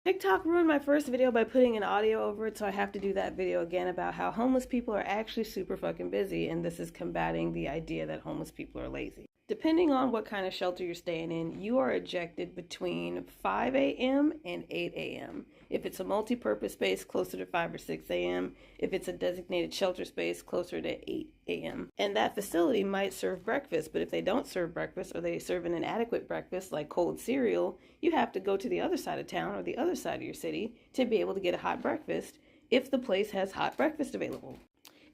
TikTok ruined my first video by putting an audio over it, so I have to do that video again about how homeless people are actually super fucking busy, and this is combating the idea that homeless people are lazy. Depending on what kind of shelter you're staying in, you are ejected between 5 a.m. and 8 a.m. If it's a multi-purpose space, closer to 5 or 6 a.m. If it's a designated shelter space, closer to 8 a.m. And that facility might serve breakfast, but if they don't serve breakfast or they serve an inadequate breakfast like cold cereal, you have to go to the other side of town or the other side of your city to be able to get a hot breakfast if the place has hot breakfast available.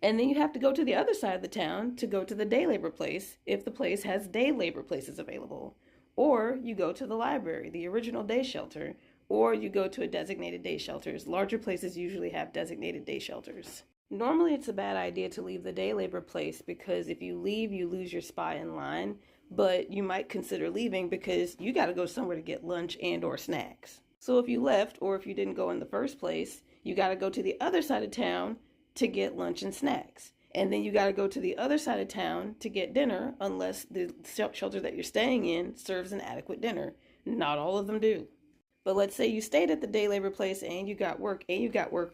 And then you have to go to the other side of the town to go to the day labor place if the place has day labor places available. Or you go to the library, the original day shelter, or you go to a designated day shelters. Larger places usually have designated day shelters. Normally it's a bad idea to leave the day labor place because if you leave, you lose your spot in line, but you might consider leaving because you got to go somewhere to get lunch and or snacks. So if you left or if you didn't go in the first place, you got to go to the other side of town to get lunch and snacks. And then you got to go to the other side of town to get dinner unless the shelter that you're staying in serves an adequate dinner. Not all of them do. But let's say you stayed at the day labor place and you got work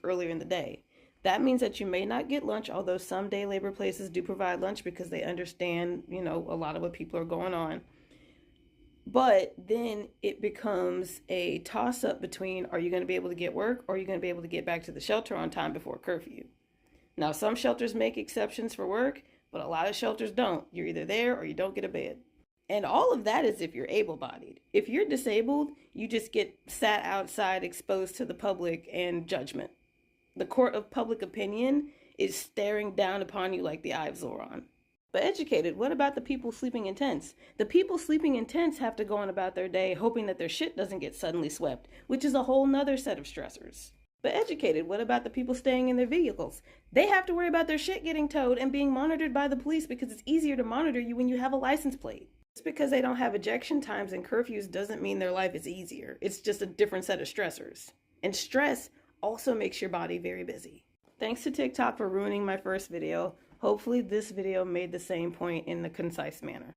earlier in the day. That means that you may not get lunch, although some day labor places do provide lunch because they understand, a lot of what people are going on. But then it becomes a toss-up between, are you going to be able to get work or are you going to be able to get back to the shelter on time before curfew? Now, some shelters make exceptions for work, but a lot of shelters don't. You're either there or you don't get a bed. And all of that is if you're able-bodied. If you're disabled, you just get sat outside exposed to the public and judgment. The court of public opinion is staring down upon you like the Eye of Sauron. But educated, what about the people sleeping in tents? The people sleeping in tents have to go on about their day hoping that their shit doesn't get suddenly swept, which is a whole nother set of stressors. But educated, what about the people staying in their vehicles? They have to worry about their shit getting towed and being monitored by the police because it's easier to monitor you when you have a license plate. Just because they don't have ejection times and curfews doesn't mean their life is easier. It's just a different set of stressors. And stress also makes your body very busy. Thanks to TikTok for ruining my first video. Hopefully this video made the same point in a concise manner.